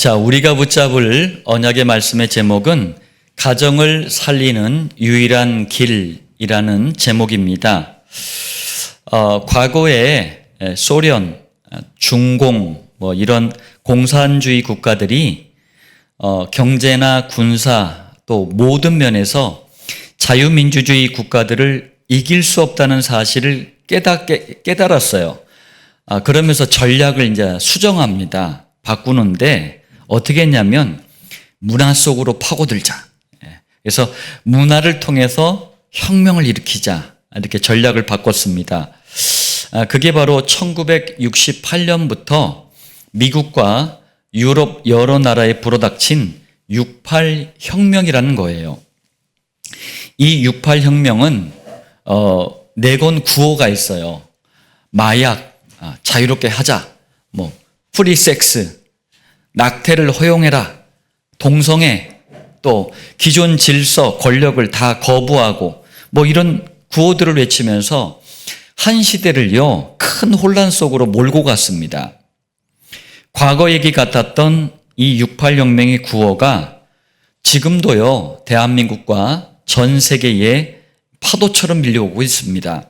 자, 우리가 붙잡을 언약의 말씀의 제목은 가정을 살리는 유일한 길이라는 제목입니다. 과거에 소련, 중공 이런 공산주의 국가들이 경제나 군사 또 모든 면에서 자유민주주의 국가들을 이길 수 없다는 사실을 깨달았어요. 그러면서 전략을 이제 수정합니다. 바꾸는데 어떻게 했냐면 문화 속으로 파고들자. 그래서 문화를 통해서 혁명을 일으키자. 이렇게 전략을 바꿨습니다. 그게 바로 1968년부터 미국과 유럽 여러 나라에 불어닥친 68 혁명이라는 거예요. 이 68 혁명은 네건 구호가 있어요. 마약, 자유롭게 하자, 프리섹스, 낙태를 허용해라, 동성애, 또 기존 질서, 권력을 다 거부하고 이런 구호들을 외치면서 한 시대를요 큰 혼란 속으로 몰고 갔습니다. 과거 얘기 같았던 이 68 혁명의 구호가 지금도요 대한민국과 전 세계에 파도처럼 밀려오고 있습니다.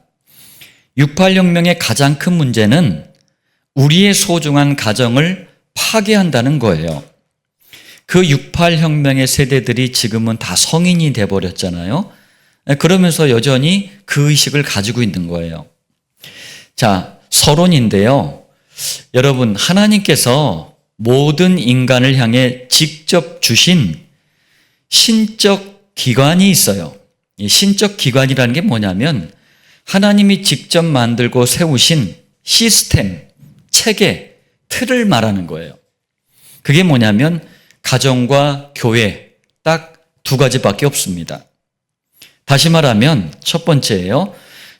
68 혁명의 가장 큰 문제는 우리의 소중한 가정을 파괴한다는 거예요. 그 68 혁명의 세대들이 지금은 다 성인이 돼버렸잖아요. 그러면서 여전히 그 의식을 가지고 있는 거예요. 자, 서론인데요. 여러분, 하나님께서 모든 인간을 향해 직접 주신 신적 기관이 있어요. 이 신적 기관이라는 게 뭐냐면 하나님이 직접 만들고 세우신 시스템, 체계, 틀을 말하는 거예요. 그게 뭐냐면 가정과 교회 딱 두 가지밖에 없습니다. 다시 말하면 첫 번째예요.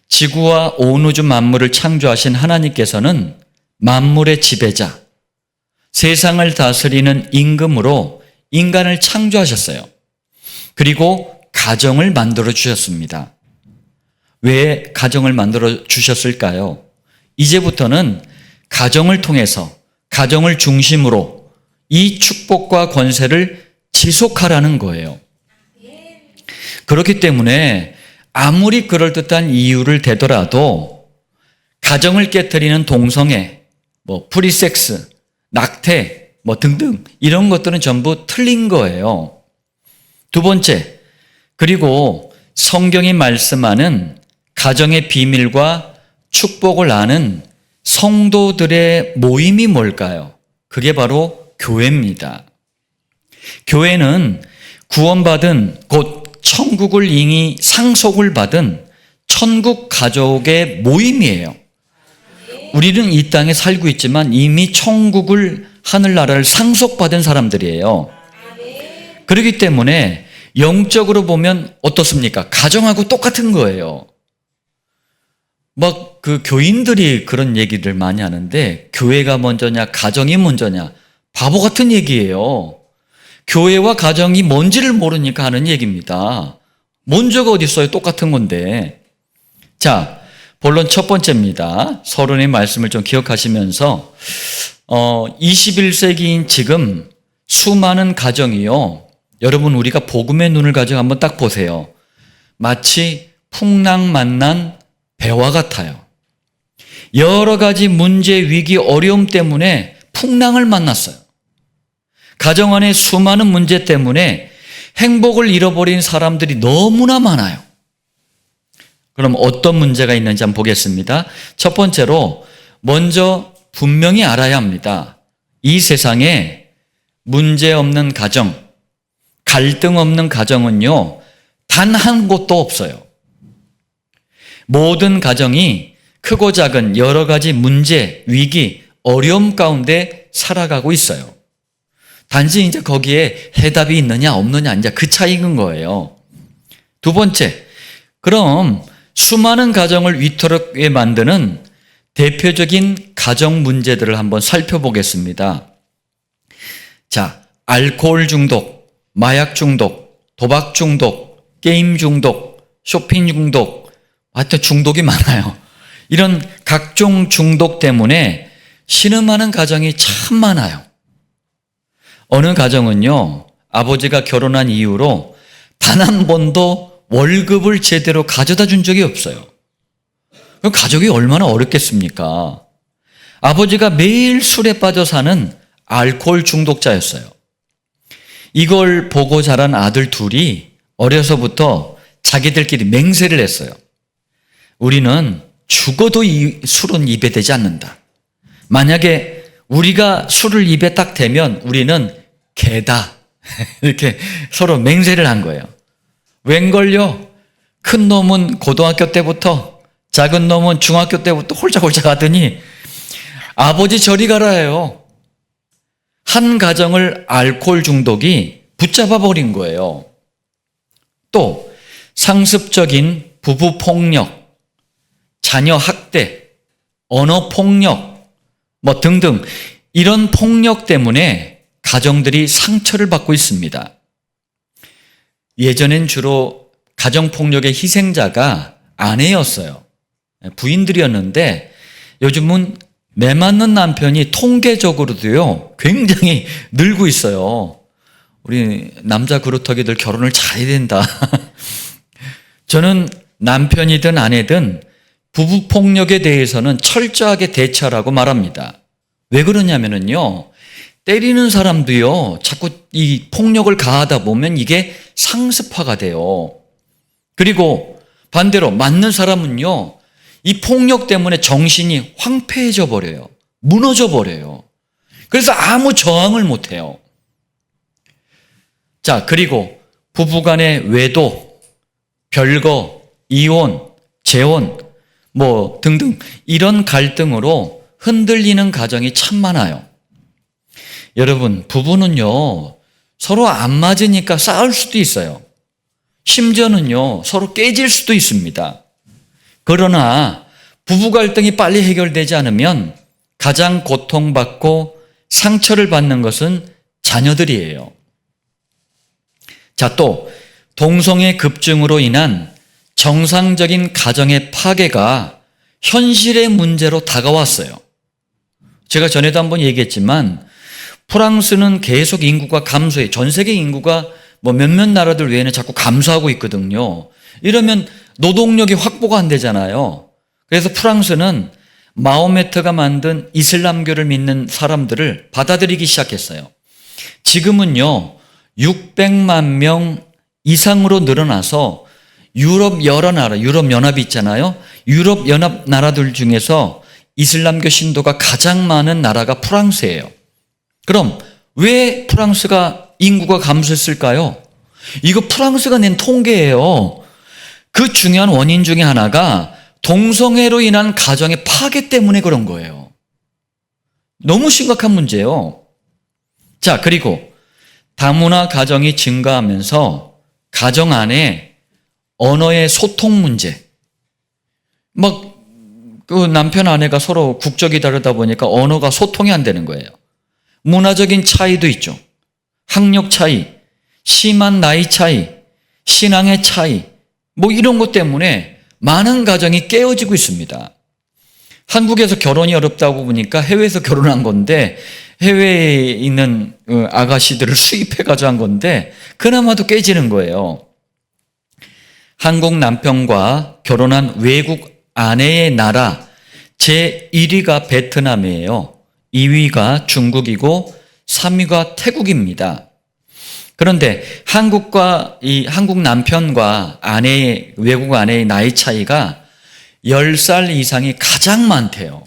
지구와 온 우주 만물을 창조하신 하나님께서는 만물의 지배자, 세상을 다스리는 임금으로 인간을 창조하셨어요. 그리고 가정을 만들어 주셨습니다. 왜 가정을 만들어 주셨을까요? 이제부터는 가정을 통해서, 가정을 중심으로 이 축복과 권세를 지속하라는 거예요. 그렇기 때문에 아무리 그럴듯한 이유를 대더라도 가정을 깨트리는 동성애, 프리섹스, 낙태, 등등 이런 것들은 전부 틀린 거예요. 두 번째, 그리고 성경이 말씀하는 가정의 비밀과 축복을 아는 성도들의 모임이 뭘까요? 그게 바로 교회입니다. 교회는 구원받은 곧 천국을 이미 상속을 받은 천국 가족의 모임이에요. 우리는 이 땅에 살고 있지만 이미 천국을, 하늘나라를 상속받은 사람들이에요. 그렇기 때문에 영적으로 보면 어떻습니까? 가정하고 똑같은 거예요. 그 교인들이 그런 얘기를 많이 하는데 교회가 먼저냐 가정이 먼저냐 바보 같은 얘기예요. 교회와 가정이 뭔지를 모르니까 하는 얘기입니다. 먼저가 어디 있어요? 똑같은 건데. 자, 본론 첫 번째입니다. 서론의 말씀을 좀 기억하시면서 21세기인 지금 수많은 가정이요. 여러분 우리가 복음의 눈을 가지고 한번 딱 보세요. 마치 풍랑 만난 배와 같아요. 여러 가지 문제, 위기, 어려움 때문에 풍랑을 만났어요. 가정 안에 수많은 문제 때문에 행복을 잃어버린 사람들이 너무나 많아요. 그럼 어떤 문제가 있는지 한번 보겠습니다. 첫 번째로 먼저 분명히 알아야 합니다. 이 세상에 문제 없는 가정, 갈등 없는 가정은요, 단 한 곳도 없어요. 모든 가정이 크고 작은 여러 가지 문제, 위기, 어려움 가운데 살아가고 있어요. 단지 이제 거기에 해답이 있느냐 없느냐 이제 그 차이인 거예요. 두 번째, 그럼 수많은 가정을 위태롭게 만드는 대표적인 가정 문제들을 한번 살펴보겠습니다. 자, 알코올 중독, 마약 중독, 도박 중독, 게임 중독, 쇼핑 중독, 하여튼 중독이 많아요. 이런 각종 중독 때문에 신음하는 가정이 참 많아요. 어느 가정은요, 아버지가 결혼한 이후로 단 한 번도 월급을 제대로 가져다 준 적이 없어요. 그럼 가족이 얼마나 어렵겠습니까? 아버지가 매일 술에 빠져 사는 알코올 중독자였어요. 이걸 보고 자란 아들 둘이 어려서부터 자기들끼리 맹세를 했어요. 우리는 죽어도 이 술은 입에 대지 않는다. 만약에 우리가 술을 입에 딱 대면 우리는 개다. 이렇게 서로 맹세를 한 거예요. 웬걸요? 큰 놈은 고등학교 때부터, 작은 놈은 중학교 때부터 홀짝홀짝 하더니 아버지 저리 가라예요. 한 가정을 알코올 중독이 붙잡아 버린 거예요. 또 상습적인 부부 폭력, 자녀 학대, 언어 폭력 뭐 등등 이런 폭력 때문에 가정들이 상처를 받고 있습니다. 예전엔 주로 가정폭력의 희생자가 아내였어요. 부인들이었는데 요즘은 매 맞는 남편이 통계적으로도요 굉장히 늘고 있어요. 우리 남자 그루터기들 결혼을 잘해야 된다. 저는 남편이든 아내든 부부 폭력에 대해서는 철저하게 대처하라고 말합니다. 왜 그러냐면요, 때리는 사람도요 자꾸 이 폭력을 가하다 보면 이게 상습화가 돼요. 그리고 반대로 맞는 사람은요 이 폭력 때문에 정신이 황폐해져 버려요. 무너져 버려요. 그래서 아무 저항을 못 해요. 자, 그리고 부부간의 외도, 별거, 이혼, 재혼 뭐 등등 이런 갈등으로 흔들리는 가정이 참 많아요. 여러분, 부부는요 서로 안 맞으니까 싸울 수도 있어요. 심지어는요 서로 깨질 수도 있습니다. 그러나 부부 갈등이 빨리 해결되지 않으면 가장 고통받고 상처를 받는 것은 자녀들이에요. 자, 또 동성애 급증으로 인한 정상적인 가정의 파괴가 현실의 문제로 다가왔어요. 제가 전에도 한번 얘기했지만 프랑스는 계속 인구가 감소해. 전 세계 인구가 뭐 몇몇 나라들 외에는 자꾸 감소하고 있거든요. 이러면 노동력이 확보가 안 되잖아요. 그래서 프랑스는 마호메트가 만든 이슬람교를 믿는 사람들을 받아들이기 시작했어요. 지금은요 600만 명 이상으로 늘어나서 유럽 여러 나라, 유럽연합이 있잖아요. 유럽연합 나라들 중에서 이슬람교 신도가 가장 많은 나라가 프랑스예요. 그럼 왜 프랑스가 인구가 감소했을까요? 이거 프랑스가 낸 통계예요. 그 중요한 원인 중에 하나가 동성애로 인한 가정의 파괴 때문에 그런 거예요. 너무 심각한 문제예요. 자, 그리고 다문화 가정이 증가하면서 가정 안에 언어의 소통 문제, 그 남편 아내가 서로 국적이 다르다 보니까 언어가 소통이 안 되는 거예요. 문화적인 차이도 있죠. 학력 차이, 심한 나이 차이, 신앙의 차이, 뭐 이런 것 때문에 많은 가정이 깨어지고 있습니다. 한국에서 결혼이 어렵다고 보니까 해외에서 결혼한 건데, 해외에 있는 아가씨들을 수입해 가져간 건데 그나마도 깨지는 거예요. 한국 남편과 결혼한 외국 아내의 나라 제1위가 베트남이에요. 2위가 중국이고 3위가 태국입니다. 그런데 한국 남편과 외국 아내의 나이 차이가 10살 이상이 가장 많대요.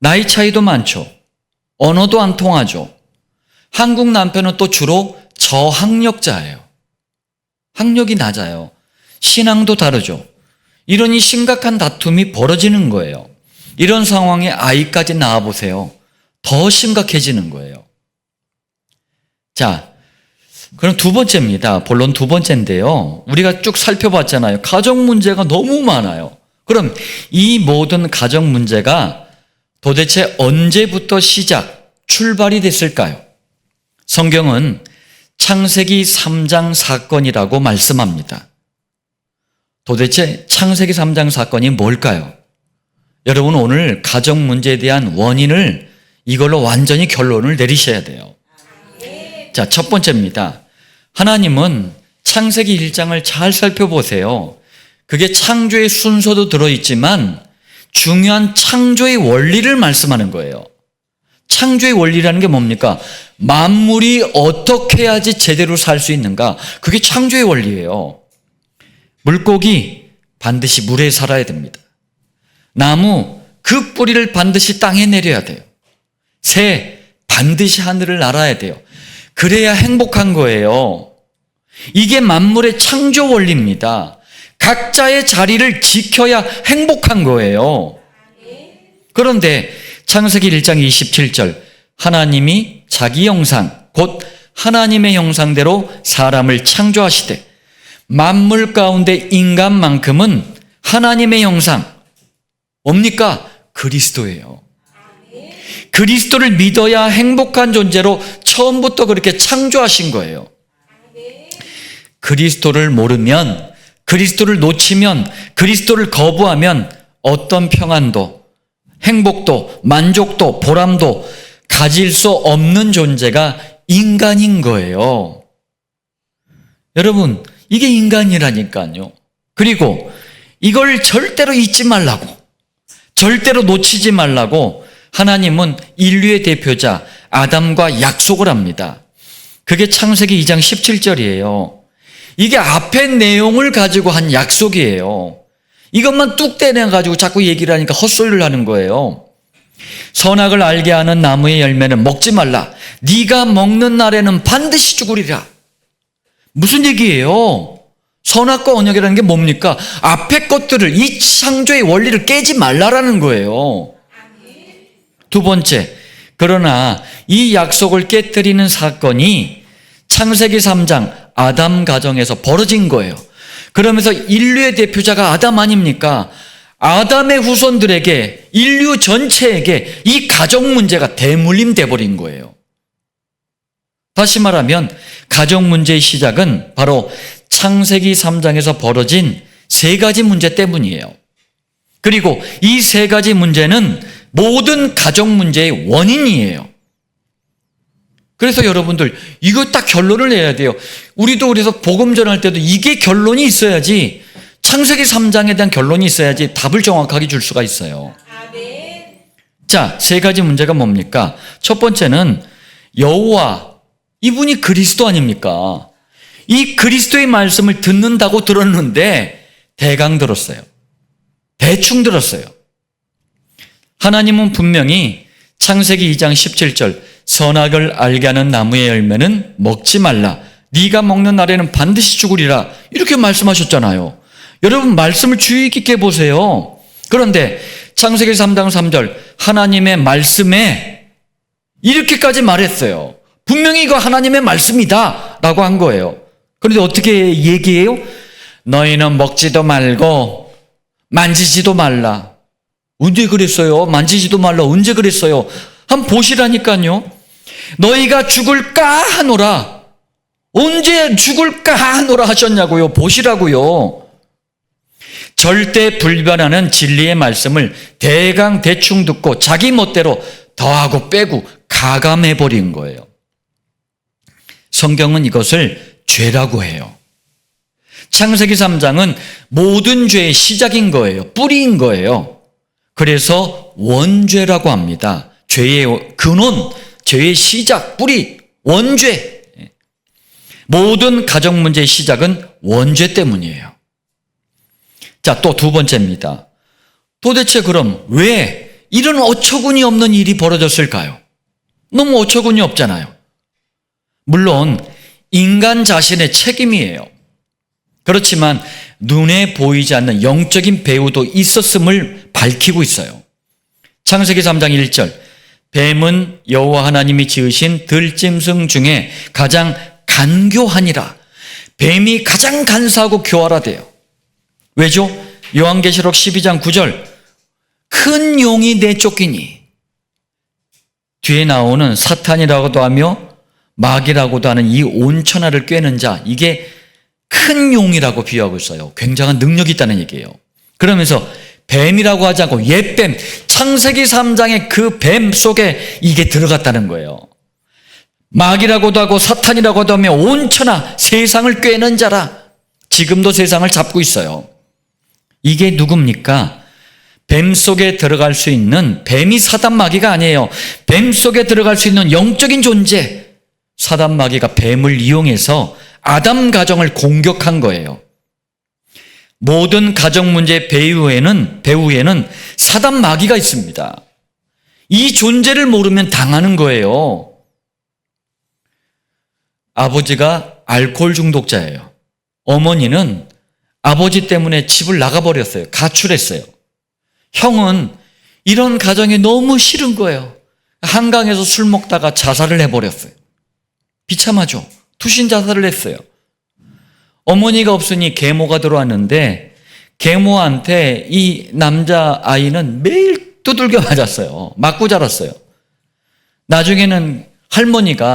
나이 차이도 많죠. 언어도 안 통하죠. 한국 남편은 또 주로 저학력자예요. 학력이 낮아요. 신앙도 다르죠. 이러니 심각한 다툼이 벌어지는 거예요. 이런 상황에 아이까지 낳아보세요. 더 심각해지는 거예요. 자, 그럼 두 번째입니다. 본론 두 번째인데요. 우리가 쭉 살펴봤잖아요. 가정 문제가 너무 많아요. 그럼 이 모든 가정 문제가 도대체 언제부터 출발이 됐을까요? 성경은 창세기 3장 사건이라고 말씀합니다. 도대체 창세기 3장 사건이 뭘까요? 여러분, 오늘 가정 문제에 대한 원인을 이걸로 완전히 결론을 내리셔야 돼요. 자, 첫 번째입니다. 하나님은 창세기 1장을 잘 살펴보세요. 그게 창조의 순서도 들어있지만 중요한 창조의 원리를 말씀하는 거예요. 창조의 원리라는 게 뭡니까? 만물이 어떻게 해야지 제대로 살 수 있는가? 그게 창조의 원리예요. 물고기 반드시 물에 살아야 됩니다. 나무 그 뿌리를 반드시 땅에 내려야 돼요. 새 반드시 하늘을 날아야 돼요. 그래야 행복한 거예요. 이게 만물의 창조 원리입니다. 각자의 자리를 지켜야 행복한 거예요. 그런데 창세기 1장 27절 하나님이 자기 형상 곧 하나님의 형상대로 사람을 창조하시되 만물 가운데 인간만큼은 하나님의 형상 뭡니까? 그리스도예요. 그리스도를 믿어야 행복한 존재로 처음부터 그렇게 창조하신 거예요. 그리스도를 모르면, 그리스도를 놓치면, 그리스도를 거부하면 어떤 평안도, 행복도, 만족도, 보람도 가질 수 없는 존재가 인간인 거예요. 여러분, 이게 인간이라니까요. 그리고 이걸 절대로 잊지 말라고, 절대로 놓치지 말라고 하나님은 인류의 대표자 아담과 약속을 합니다. 그게 창세기 2장 17절이에요. 이게 앞의 내용을 가지고 한 약속이에요. 이것만 뚝 떼내가지고 자꾸 얘기를 하니까 헛소리를 하는 거예요. 선악을 알게 하는 나무의 열매는 먹지 말라. 네가 먹는 날에는 반드시 죽으리라. 무슨 얘기예요? 선악과 언약이라는 게 뭡니까? 앞의 것들을, 이 창조의 원리를 깨지 말라라는 거예요. 두 번째, 그러나 이 약속을 깨뜨리는 사건이 창세기 3장 아담 가정에서 벌어진 거예요. 그러면서 인류의 대표자가 아담 아닙니까? 아담의 후손들에게, 인류 전체에게 이 가정 문제가 대물림돼 버린 거예요. 다시 말하면 가정 문제의 시작은 바로 창세기 3장에서 벌어진 세 가지 문제 때문이에요. 그리고 이 세 가지 문제는 모든 가정 문제의 원인이에요. 그래서 여러분들 이거 딱 결론을 내야 돼요. 우리도 그래서 복음 전할 때도 이게 결론이 있어야지, 창세기 3장에 대한 결론이 있어야지 답을 정확하게 줄 수가 있어요. 자, 세 가지 문제가 뭡니까? 첫 번째는 여호와, 이분이 그리스도 아닙니까? 이 그리스도의 말씀을 듣는다고 들었는데 대강 들었어요. 대충 들었어요. 하나님은 분명히 창세기 2장 17절 선악을 알게 하는 나무의 열매는 먹지 말라. 네가 먹는 날에는 반드시 죽으리라. 이렇게 말씀하셨잖아요. 여러분 말씀을 주의 깊게 보세요. 그런데 창세기 3장 3절 하나님의 말씀에 이렇게까지 말했어요. 분명히 이거 하나님의 말씀이다 라고 한 거예요. 그런데 어떻게 얘기해요? 너희는 먹지도 말고 만지지도 말라. 언제 그랬어요? 만지지도 말라. 언제 그랬어요? 한번 보시라니까요. 너희가 죽을까 하노라. 언제 죽을까 하노라 하셨냐고요. 보시라고요. 절대 불변하는 진리의 말씀을 대강 대충 듣고 자기 멋대로 더하고 빼고 가감해버린 거예요. 성경은 이것을 죄라고 해요. 창세기 3장은 모든 죄의 시작인 거예요. 뿌리인 거예요. 그래서 원죄라고 합니다. 죄의 근원, 죄의 시작, 뿌리, 원죄. 모든 가정 문제의 시작은 원죄 때문이에요. 자, 또 두 번째입니다. 도대체 그럼 왜 이런 어처구니 없는 일이 벌어졌을까요? 너무 어처구니 없잖아요. 물론 인간 자신의 책임이에요. 그렇지만 눈에 보이지 않는 영적인 배후도 있었음을 밝히고 있어요. 창세기 3장 1절 뱀은 여호와 하나님이 지으신 들짐승 중에 가장 간교하니라. 뱀이 가장 간사하고 교활하대요. 왜죠? 요한계시록 12장 9절 큰 용이 내쫓기니. 뒤에 나오는 사탄이라고도 하며 마귀라고도 하는 이 온천하를 꿰는 자, 이게 큰 용이라고 비유하고 있어요. 굉장한 능력이 있다는 얘기예요. 그러면서 뱀이라고 하지 않고 옛뱀, 창세기 3장의 그 뱀 속에 이게 들어갔다는 거예요. 마귀라고도 하고 사탄이라고도 하며 온천하 세상을 꿰는 자라. 지금도 세상을 잡고 있어요. 이게 누굽니까? 뱀 속에 들어갈 수 있는, 뱀이 사단 마귀가 아니에요. 뱀 속에 들어갈 수 있는 영적인 존재, 사단 마귀가 뱀을 이용해서 아담 가정을 공격한 거예요. 모든 가정 문제 배후에는 사단 마귀가 있습니다. 이 존재를 모르면 당하는 거예요. 아버지가 알코올 중독자예요. 어머니는 아버지 때문에 집을 나가버렸어요. 가출했어요. 형은 이런 가정이 너무 싫은 거예요. 한강에서 술 먹다가 자살을 해버렸어요. 비참하죠. 투신 자살을 했어요. 어머니가 없으니 계모가 들어왔는데 계모한테 이 남자아이는 매일 두들겨 맞았어요. 맞고 자랐어요. 나중에는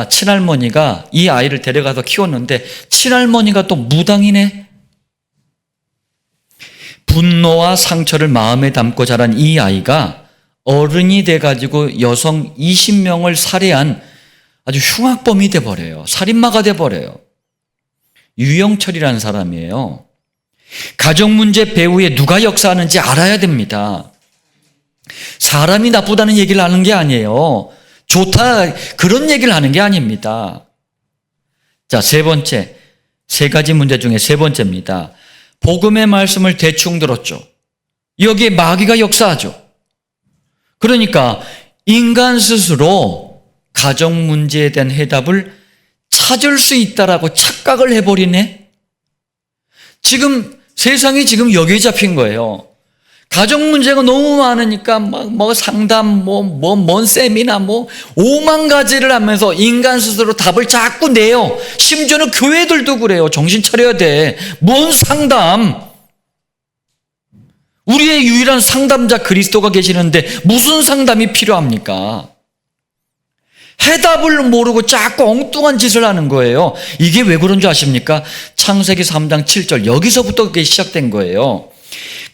친할머니가 이 아이를 데려가서 키웠는데 친할머니가 또 무당이네. 분노와 상처를 마음에 담고 자란 이 아이가 어른이 돼가지고 여성 20명을 살해한 아주 흉악범이 돼버려요. 살인마가 돼버려요. 유영철이라는 사람이에요. 가정 문제 배후에 누가 역사하는지 알아야 됩니다. 사람이 나쁘다는 얘기를 하는 게 아니에요. 좋다 그런 얘기를 하는 게 아닙니다. 자, 세 번째, 세 가지 문제 중에 세 번째입니다. 복음의 말씀을 대충 들었죠. 여기에 마귀가 역사하죠. 그러니까 인간 스스로 가정 문제에 대한 해답을 찾을 수 있다라고 착각을 해버리네. 세상이 지금 여기에 잡힌 거예요. 가정 문제가 너무 많으니까 상담, 뭔 세미나, 5만 가지를 하면서 인간 스스로 답을 자꾸 내요. 심지어는 교회들도 그래요. 정신 차려야 돼. 뭔 상담? 우리의 유일한 상담자 그리스도가 계시는데 무슨 상담이 필요합니까? 해답을 모르고 자꾸 엉뚱한 짓을 하는 거예요. 이게 왜 그런 줄 아십니까? 창세기 3장 7절 여기서부터 그게 시작된 거예요.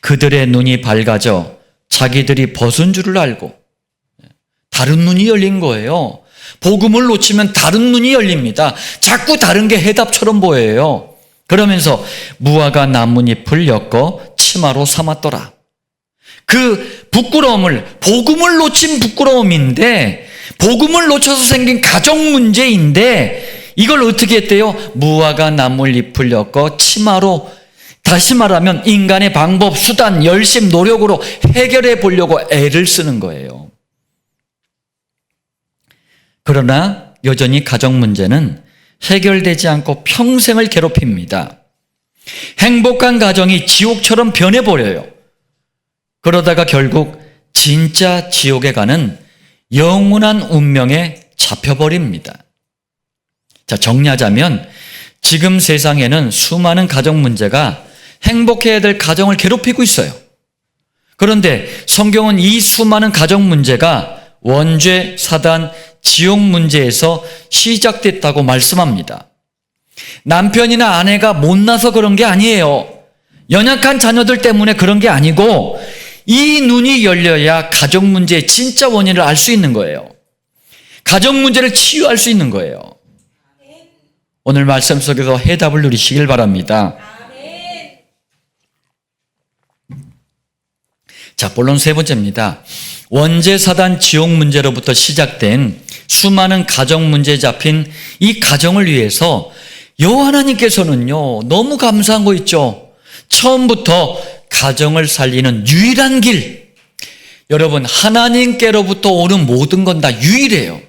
그들의 눈이 밝아져 자기들이 벗은 줄을 알고, 다른 눈이 열린 거예요. 복음을 놓치면 다른 눈이 열립니다. 자꾸 다른 게 해답처럼 보여요. 그러면서 무화과 나뭇잎을 엮어 치마로 삼았더라. 그 부끄러움을, 복음을 놓친 부끄러움인데, 복음을 놓쳐서 생긴 가정 문제인데 이걸 어떻게 했대요? 무화과 나뭇잎을 엮어 치마로, 다시 말하면 인간의 방법, 수단, 열심, 노력으로 해결해 보려고 애를 쓰는 거예요. 그러나 여전히 가정 문제는 해결되지 않고 평생을 괴롭힙니다. 행복한 가정이 지옥처럼 변해버려요. 그러다가 결국 진짜 지옥에 가는 영원한 운명에 잡혀버립니다. 자, 정리하자면 지금 세상에는 수많은 가정 문제가 행복해야 될 가정을 괴롭히고 있어요. 그런데 성경은 이 수많은 가정 문제가 원죄, 사단, 지옥 문제에서 시작됐다고 말씀합니다. 남편이나 아내가 못나서 그런 게 아니에요. 연약한 자녀들 때문에 그런 게 아니고 이 눈이 열려야 가정 문제의 진짜 원인을 알 수 있는 거예요. 가정 문제를 치유할 수 있는 거예요. 오늘 말씀 속에서 해답을 누리시길 바랍니다. 자, 본론 세 번째입니다. 원죄, 사단, 지옥 문제로부터 시작된 수많은 가정 문제에 잡힌 이 가정을 위해서 여호와 하나님께서는요, 너무 감사한 거 있죠. 처음부터 가정을 살리는 유일한 길. 여러분, 하나님께로부터 오는 모든 건 다 유일해요.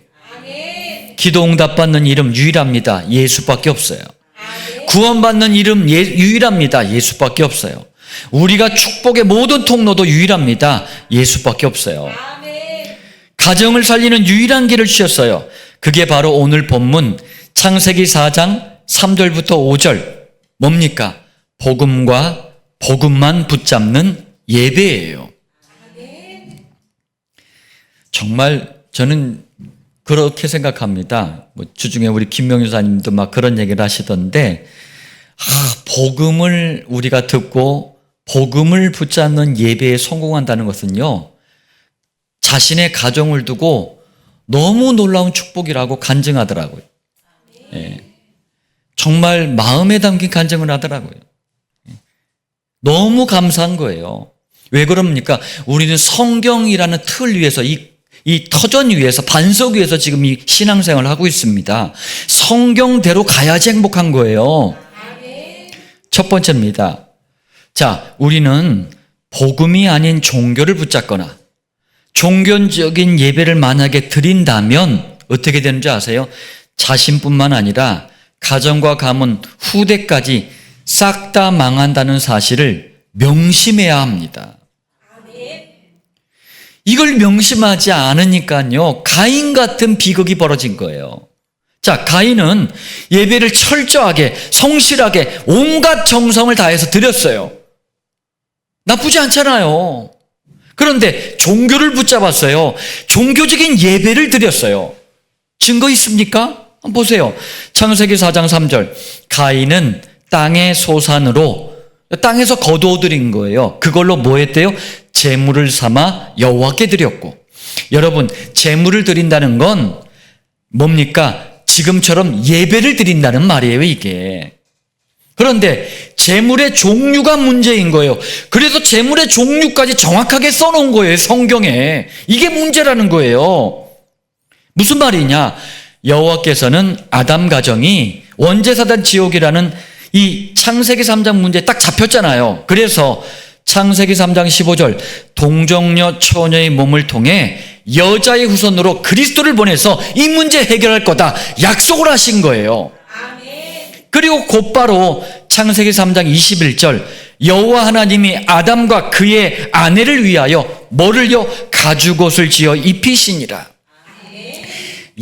기도 응답받는 이름 유일합니다. 예수밖에 없어요. 구원받는 이름 유일합니다. 예수밖에 없어요. 우리가 축복의 모든 통로도 유일합니다. 예수밖에 없어요. 가정을 살리는 유일한 길을 주셨어요. 그게 바로 오늘 본문 창세기 4장 3절부터 5절. 뭡니까? 복음만 붙잡는 예배예요. 정말 저는 그렇게 생각합니다. 주중에 우리 김명유 사님도 막 그런 얘기를 하시던데, 복음을 우리가 듣고 복음을 붙잡는 예배에 성공한다는 것은요, 자신의 가정을 두고 너무 놀라운 축복이라고 간증하더라고요. 예. 정말 마음에 담긴 간증을 하더라고요. 너무 감사한 거예요. 왜 그럽니까? 우리는 성경이라는 틀 위에서 이 터전 위에서 반석 위에서 지금 이 신앙생활을 하고 있습니다. 성경대로 가야지 행복한 거예요. 첫 번째입니다. 자, 우리는 복음이 아닌 종교를 붙잡거나 종교적인 예배를 만약에 드린다면 어떻게 되는지 아세요? 자신뿐만 아니라 가정과 가문, 후대까지 싹 다 망한다는 사실을 명심해야 합니다. 이걸 명심하지 않으니까요, 가인 같은 비극이 벌어진 거예요. 자, 가인은 예배를 철저하게, 성실하게, 온갖 정성을 다해서 드렸어요. 나쁘지 않잖아요. 그런데 종교를 붙잡았어요. 종교적인 예배를 드렸어요. 증거 있습니까? 한번 보세요. 창세기 4장 3절. 가인은 땅의 소산으로 땅에서 거두어들인 거예요. 그걸로 뭐 했대요? 제물을 삼아 여호와께 드렸고. 여러분, 제물을 드린다는 건 뭡니까? 지금처럼 예배를 드린다는 말이에요, 이게. 그런데 제물의 종류가 문제인 거예요. 그래서 제물의 종류까지 정확하게 써놓은 거예요, 성경에. 이게 문제라는 거예요. 무슨 말이냐? 여호와께서는 아담 가정이 원죄사단 지옥이라는 이 창세기 3장 문제에 딱 잡혔잖아요. 그래서 창세기 3장 15절 동정녀 처녀의 몸을 통해 여자의 후손으로 그리스도를 보내서 이 문제 해결할 거다 약속을 하신 거예요. 그리고 곧바로 창세기 3장 21절 여호와 하나님이 아담과 그의 아내를 위하여 뭐를요? 가죽옷을 지어 입히시니라.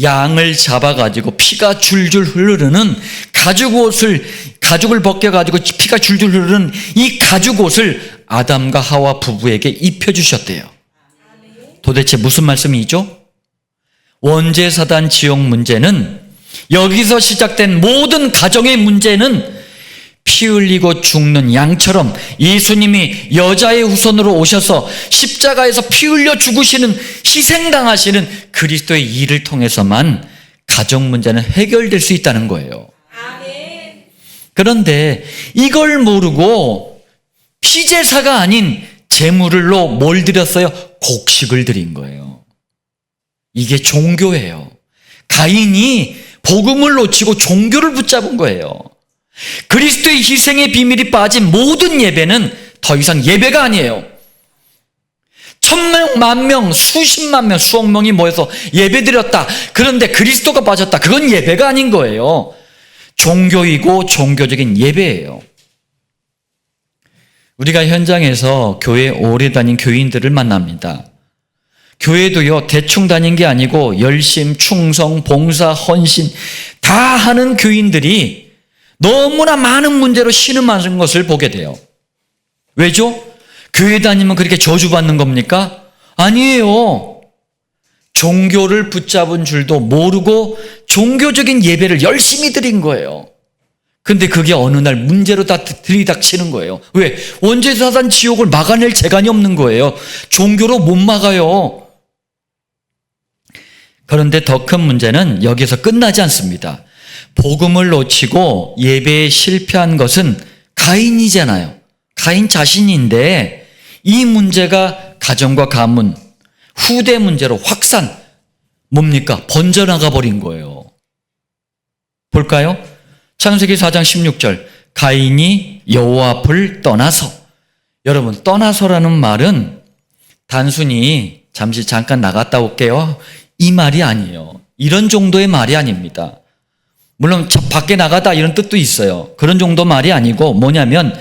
양을 잡아가지고 피가 줄줄 흐르는 가죽을 벗겨가지고 피가 줄줄 흐르는 이 가죽옷을 아담과 하와 부부에게 입혀주셨대요. 도대체 무슨 말씀이죠? 원죄사단 지옥 문제는, 여기서 시작된 모든 가정의 문제는 피 흘리고 죽는 양처럼 예수님이 여자의 후손으로 오셔서 십자가에서 피 흘려 죽으시는, 희생당하시는 그리스도의 일을 통해서만 가정 문제는 해결될 수 있다는 거예요. 그런데 이걸 모르고 피제사가 아닌 제물로 뭘 드렸어요? 곡식을 드린 거예요. 이게 종교예요. 가인이 복음을 놓치고 종교를 붙잡은 거예요. 그리스도의 희생의 비밀이 빠진 모든 예배는 더 이상 예배가 아니에요. 1000명, 10,000명, 수십만 명, 수억 명이 모여서 예배드렸다. 그런데 그리스도가 빠졌다. 그건 예배가 아닌 거예요. 종교이고 종교적인 예배예요. 우리가 현장에서 교회 오래 다닌 교인들을 만납니다. 교회도요, 대충 다닌 게 아니고 열심, 충성, 봉사, 헌신 다 하는 교인들이 너무나 많은 문제로 신음하는 것을 보게 돼요. 왜죠? 교회 다니면 그렇게 저주받는 겁니까? 아니에요. 종교를 붙잡은 줄도 모르고 종교적인 예배를 열심히 드린 거예요. 근데 그게 어느 날 문제로 다 들이닥치는 거예요. 왜? 원죄사단 지옥을 막아낼 재간이 없는 거예요. 종교로 못 막아요. 그런데 더 큰 문제는 여기서 끝나지 않습니다. 복음을 놓치고 예배에 실패한 것은 가인이잖아요. 가인 자신인데 이 문제가 가정과 가문, 후대 문제로 확산, 뭡니까? 번져나가 버린 거예요. 볼까요? 창세기 4장 16절 가인이 여호와 앞을 떠나서. 여러분, 떠나서라는 말은 단순히 잠깐 나갔다 올게요 이 말이 아니에요. 이런 정도의 말이 아닙니다. 물론 밖에 나가다 이런 뜻도 있어요. 그런 정도 말이 아니고 뭐냐면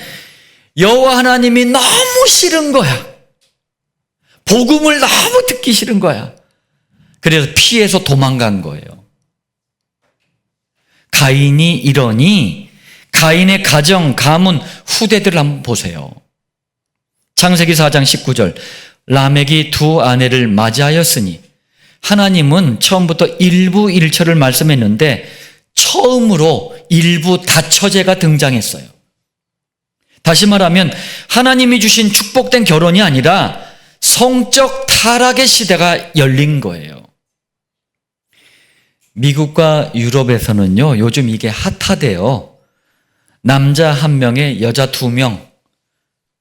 여호와 하나님이 너무 싫은 거야. 복음을 너무 듣기 싫은 거야. 그래서 피해서 도망간 거예요. 가인이 이러니 가인의 가정, 가문, 후대들을 한번 보세요. 창세기 4장 19절 라멕이 두 아내를 맞이하였으니, 하나님은 처음부터 일부 일처를 말씀했는데 처음으로 일부 다처제가 등장했어요. 다시 말하면 하나님이 주신 축복된 결혼이 아니라 성적 타락의 시대가 열린 거예요. 미국과 유럽에서는요, 요즘 이게 핫하대요. 남자 한 명에 여자 2명,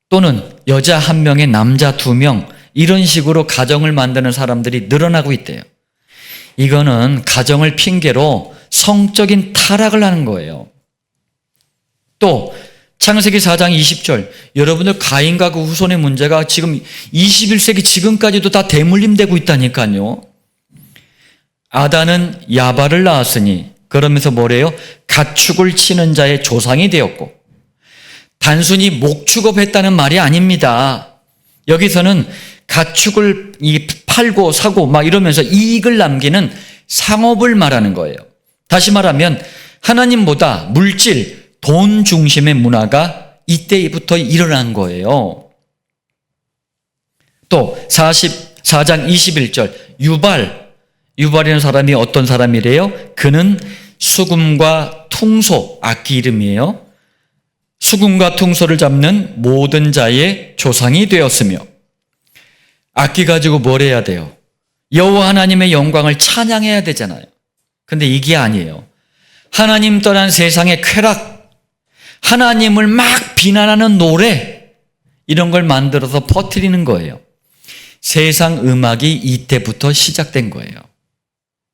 또는 여자 한 명에 남자 2명, 이런 식으로 가정을 만드는 사람들이 늘어나고 있대요. 이거는 가정을 핑계로 성적인 타락을 하는 거예요. 또 창세기 4장 20절, 여러분들 가인과 그 후손의 문제가 지금 21세기 지금까지도 다 대물림되고 있다니까요. 아단은 야발을 낳았으니, 그러면서 뭐래요? 가축을 치는 자의 조상이 되었고, 단순히 목축업했다는 말이 아닙니다. 여기서는 가축을 팔고 사고 막 이러면서 이익을 남기는 상업을 말하는 거예요. 다시 말하면 하나님보다 물질, 돈 중심의 문화가 이때부터 일어난 거예요. 또 44장 21절, 유발이라는 사람이 어떤 사람이래요? 그는 수금과 퉁소, 악기 이름이에요. 수금과 퉁소를 잡는 모든 자의 조상이 되었으며, 악기 가지고 뭘 해야 돼요? 여호와 하나님의 영광을 찬양해야 되잖아요. 근데 이게 아니에요. 하나님 떠난 세상의 쾌락, 하나님을 막 비난하는 노래, 이런 걸 만들어서 퍼뜨리는 거예요. 세상 음악이 이때부터 시작된 거예요.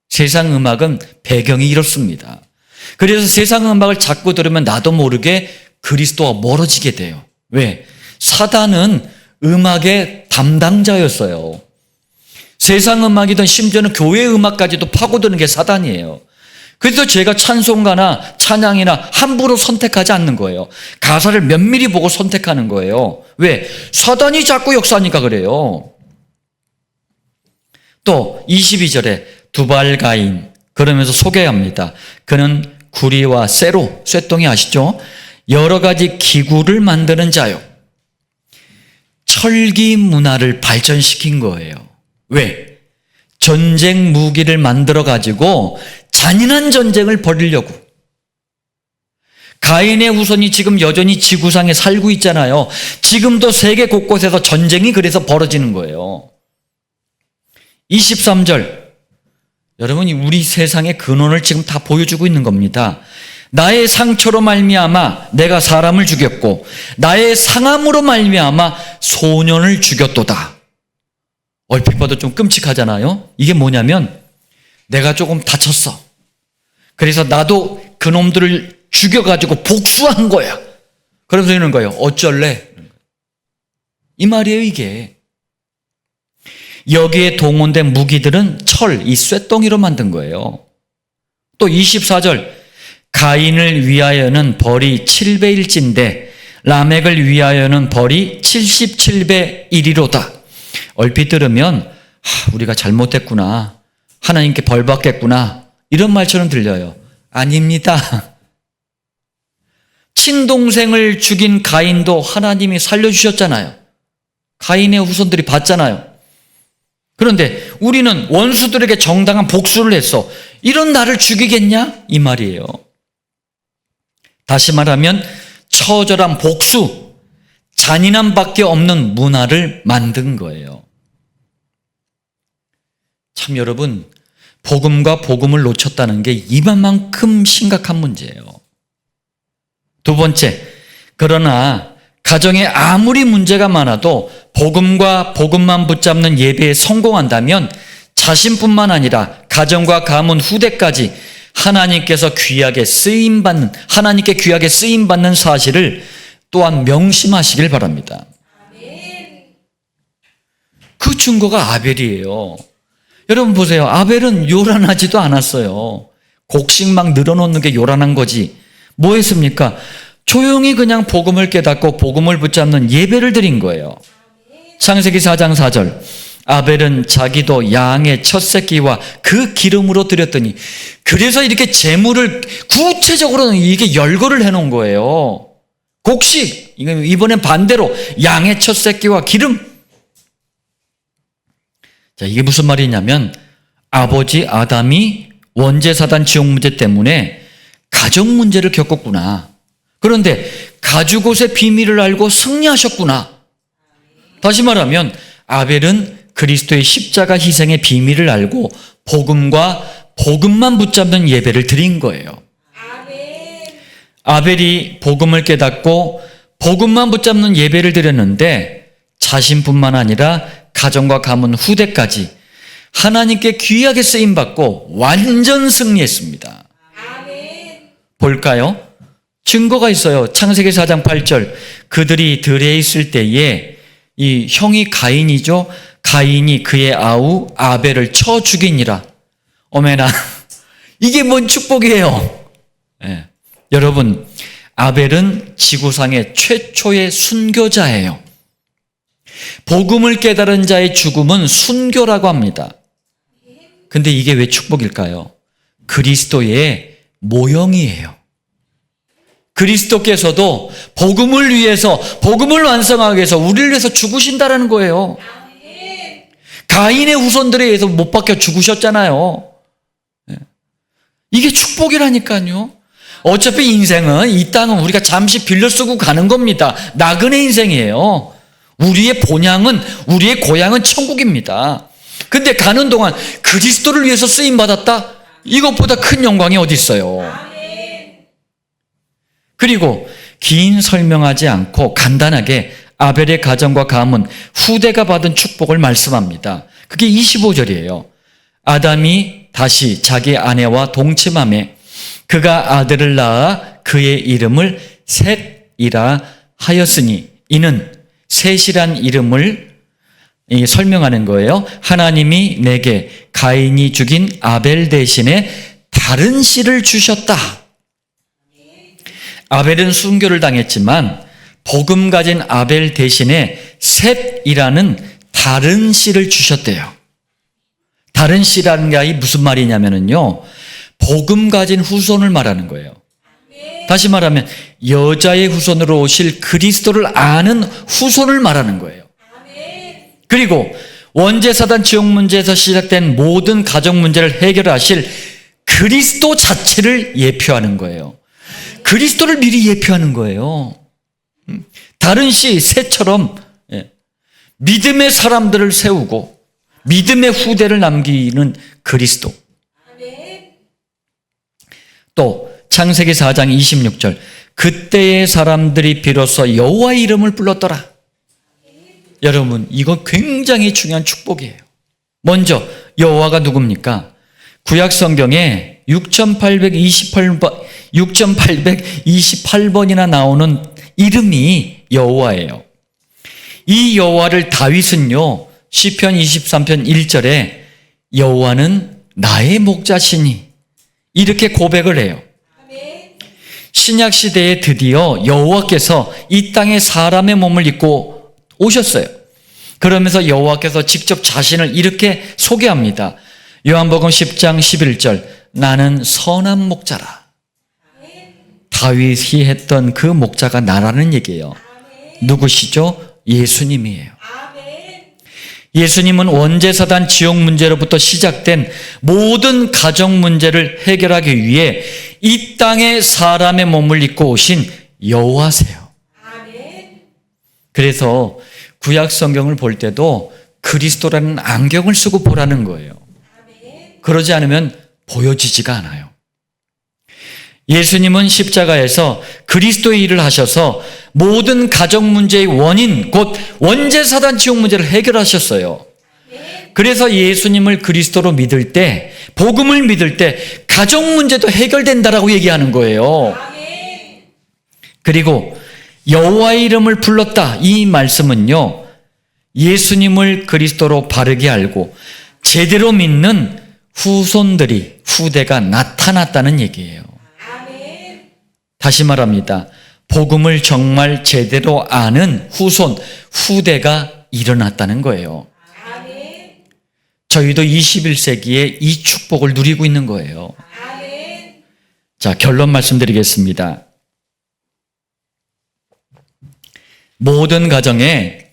세상 음악은 배경이 이렇습니다. 그래서 세상 음악을 자꾸 들으면 나도 모르게 그리스도와 멀어지게 돼요. 왜? 사단은 음악의 담당자였어요. 세상 음악이든 심지어는 교회 음악까지도 파고드는 게 사단이에요. 그래서 제가 찬송가나 찬양이나 함부로 선택하지 않는 거예요. 가사를 면밀히 보고 선택하는 거예요. 왜? 사단이 자꾸 역사하니까 그래요. 또 22절에 두발가인, 그러면서 소개합니다. 그는 구리와 쇠로, 쇠똥이 아시죠? 여러 가지 기구를 만드는 자요. 철기 문화를 발전시킨 거예요. 왜? 전쟁 무기를 만들어 가지고 잔인한 전쟁을 벌이려고. 가인의 후손이 지금 여전히 지구상에 살고 있잖아요. 지금도 세계 곳곳에서 전쟁이 그래서 벌어지는 거예요. 23절, 여러분이 우리 세상의 근원을 지금 다 보여주고 있는 겁니다. 나의 상처로 말미암아 내가 사람을 죽였고 나의 상함으로 말미암아 소년을 죽였도다. 얼핏 봐도 좀 끔찍하잖아요. 이게 뭐냐면 내가 조금 다쳤어. 그래서 나도 그놈들을 죽여가지고 복수한 거야. 그러면서 이러는 거예요. 어쩔래? 이 말이에요, 이게. 여기에 동원된 무기들은 철, 이 쇠덩이로 만든 거예요. 또 24절, 가인을 위하여는 벌이 7배일진데 라멕을 위하여는 벌이 77배 1이로다. 얼핏 들으면 우리가 잘못했구나, 하나님께 벌 받겠구나, 이런 말처럼 들려요. 아닙니다. 친동생을 죽인 가인도 하나님이 살려주셨잖아요. 가인의 후손들이 봤잖아요. 그런데 우리는 원수들에게 정당한 복수를 했어. 이런 나를 죽이겠냐? 이 말이에요. 다시 말하면 처절한 복수, 잔인함밖에 없는 문화를 만든 거예요. 참 여러분, 복음과 복음을 놓쳤다는 게 이만큼 심각한 문제예요. 두 번째, 그러나 가정에 아무리 문제가 많아도 복음과 복음만 붙잡는 예배에 성공한다면 자신뿐만 아니라 가정과 가문 후대까지 하나님께 귀하게 쓰임받는 사실을 또한 명심하시길 바랍니다. 그 증거가 아벨이에요. 여러분 보세요. 아벨은 요란하지도 않았어요. 곡식 막 늘어놓는 게 요란한 거지. 뭐 했습니까? 조용히 그냥 복음을 깨닫고 복음을 붙잡는 예배를 드린 거예요. 창세기 4장 4절, 아벨은 자기도 양의 첫 새끼와 그 기름으로 드렸더니, 그래서 이렇게 제물을 구체적으로는 이게 열거를 해놓은 거예요. 곡식, 이번엔 반대로 양의 첫 새끼와 기름. 자, 이게 무슨 말이냐면 아버지 아담이 원죄사단 지옥 문제 때문에 가정 문제를 겪었구나. 그런데 가죽옷의 비밀을 알고 승리하셨구나. 다시 말하면 아벨은 그리스도의 십자가 희생의 비밀을 알고 복음과 복음만 붙잡는 예배를 드린 거예요. 아벨이 복음을 깨닫고 복음만 붙잡는 예배를 드렸는데 자신뿐만 아니라 가정과 가문 후대까지 하나님께 귀하게 쓰임받고 완전 승리했습니다. 볼까요? 증거가 있어요. 창세기 4장 8절. 그들이 들에 있을 때에 이 형이 가인이죠. 가인이 그의 아우 아벨을 쳐 죽이니라. 어메나 이게 뭔 축복이에요. 네. 여러분, 아벨은 지구상의 최초의 순교자예요. 복음을 깨달은 자의 죽음은 순교라고 합니다. 근데 이게 왜 축복일까요? 그리스도의 모형이에요. 그리스도께서도 복음을 위해서, 복음을 완성하기 위해서 우리를 위해서 죽으신다라는 거예요. 가인의 후손들에 의해서 못 박혀 죽으셨잖아요. 이게 축복이라니까요. 어차피 인생은, 이 땅은 우리가 잠시 빌려 쓰고 가는 겁니다. 나그네 인생이에요. 우리의 본향은, 우리의 고향은 천국입니다. 근데 가는 동안 그리스도를 위해서 쓰임받았다? 이것보다 큰 영광이 어디 있어요? 그리고 긴 설명하지 않고 간단하게 아벨의 가정과 가문, 후대가 받은 축복을 말씀합니다. 그게 25절이에요. 아담이 다시 자기 아내와 동침하매 그가 아들을 낳아 그의 이름을 셋이라 하였으니 이는 셋이란 이름을 설명하는 거예요. 하나님이 내게 가인이 죽인 아벨 대신에 다른 씨를 주셨다. 아벨은 순교를 당했지만 복음 가진 아벨 대신에 셋이라는 다른 씨를 주셨대요. 다른 씨라는 게 무슨 말이냐면요, 복음 가진 후손을 말하는 거예요. 다시 말하면 여자의 후손으로 오실 그리스도를 아는 후손을 말하는 거예요. 그리고 원죄사단 지옥 문제에서 시작된 모든 가정 문제를 해결하실 그리스도 자체를 예표하는 거예요. 그리스도를 미리 예표하는 거예요. 다른 시 새처럼 믿음의 사람들을 세우고 믿음의 후대를 남기는 그리스도. 또 창세기 4장 26절. 그때의 사람들이 비로소 여호와의 이름을 불렀더라. 여러분, 이건 굉장히 중요한 축복이에요. 먼저 여호와가 누굽니까? 구약 성경에 6828번이나 나오는 이름이 여호와예요. 이 여호와를 다윗은요, 시편 23편 1절에 여호와는 나의 목자시니 이렇게 고백을 해요. 신약 시대에 드디어 여호와께서 이 땅에 사람의 몸을 입고 오셨어요. 그러면서 여호와께서 직접 자신을 이렇게 소개합니다. 요한복음 10장 11절. 나는 선한 목자라. 다윗이 했던 그 목자가 나라는 얘기예요. 누구시죠? 예수님이에요. 예수님은 원죄사단 지옥 문제로부터 시작된 모든 가정 문제를 해결하기 위해 이 땅에 사람의 몸을 입고 오신 여호와세요. 그래서 구약 성경을 볼 때도 그리스도라는 안경을 쓰고 보라는 거예요. 그러지 않으면 보여지지가 않아요. 예수님은 십자가에서 그리스도의 일을 하셔서 모든 가정 문제의 원인, 곧 원죄사단 지옥 문제를 해결하셨어요. 그래서 예수님을 그리스도로 믿을 때, 복음을 믿을 때 가정 문제도 해결된다라고 얘기하는 거예요. 그리고 여호와의 이름을 불렀다, 이 말씀은요, 예수님을 그리스도로 바르게 알고 제대로 믿는 후손들이, 후대가 나타났다는 얘기예요. 다시 말합니다. 복음을 정말 제대로 아는 후손, 후대가 일어났다는 거예요. 저희도 21세기에 이 축복을 누리고 있는 거예요. 자, 결론 말씀드리겠습니다. 모든 가정에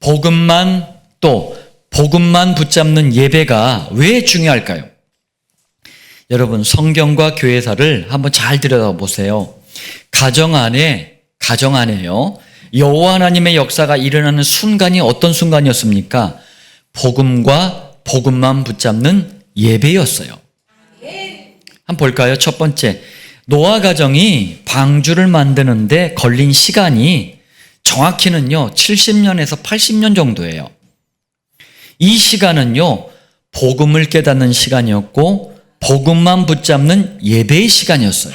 복음만, 또 복음만 붙잡는 예배가 왜 중요할까요? 여러분, 성경과 교회사를 한번 잘 들여다보세요. 가정 안에요, 여호와 하나님의 역사가 일어나는 순간이 어떤 순간이었습니까? 복음과 복음만 붙잡는 예배였어요. 한번 볼까요? 첫 번째, 노아 가정이 방주를 만드는데 걸린 시간이 정확히는요 70년에서 80년 정도예요. 이 시간은요 복음을 깨닫는 시간이었고 복음만 붙잡는 예배의 시간이었어요.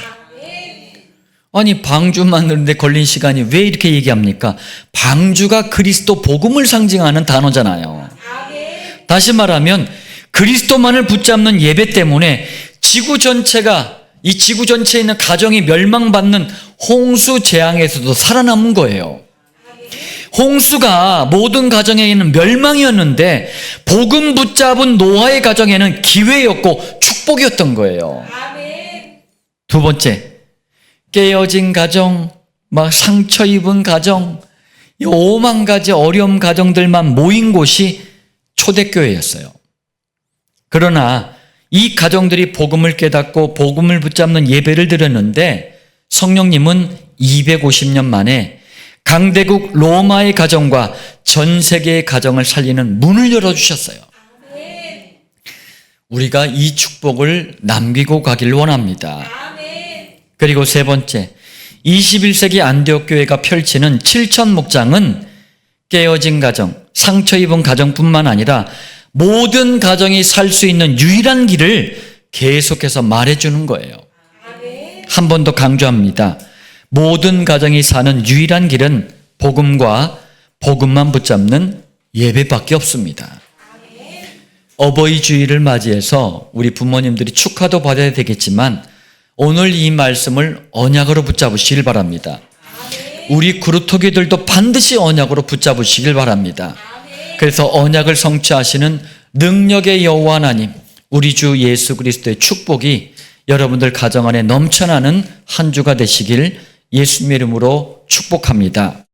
아니 방주 만드는데 걸린 시간이 왜 이렇게 얘기합니까? 방주가 그리스도 복음을 상징하는 단어잖아요. 다시 말하면 그리스도만을 붙잡는 예배 때문에 지구 전체가, 이 지구 전체에 있는 가정이 멸망받는 홍수 재앙에서도 살아남은 거예요. 홍수가 모든 가정에는 멸망이었는데 복음 붙잡은 노아의 가정에는 기회였고 축복이었던 거예요. 두 번째, 깨어진 가정, 막 상처 입은 가정, 이 5만 가지 어려운 가정들만 모인 곳이 초대교회였어요. 그러나 이 가정들이 복음을 깨닫고 복음을 붙잡는 예배를 드렸는데 성령님은 250년 만에 강대국 로마의 가정과 전 세계의 가정을 살리는 문을 열어주셨어요. 우리가 이 축복을 남기고 가길 원합니다. 그리고 세 번째, 21세기 안디옥 교회가 펼치는 7천 목장은 깨어진 가정, 상처 입은 가정뿐만 아니라 모든 가정이 살 수 있는 유일한 길을 계속해서 말해주는 거예요. 한 번 더 강조합니다. 모든 가정이 사는 유일한 길은 복음과 복음만 붙잡는 예배밖에 없습니다. 어버이 주일을 맞이해서 우리 부모님들이 축하도 받아야 되겠지만 오늘 이 말씀을 언약으로 붙잡으시길 바랍니다. 우리 그루터기들도 반드시 언약으로 붙잡으시길 바랍니다. 그래서 언약을 성취하시는 능력의 여호와 하나님, 우리 주 예수 그리스도의 축복이 여러분들 가정 안에 넘쳐나는 한 주가 되시길 예수님의 이름으로 축복합니다.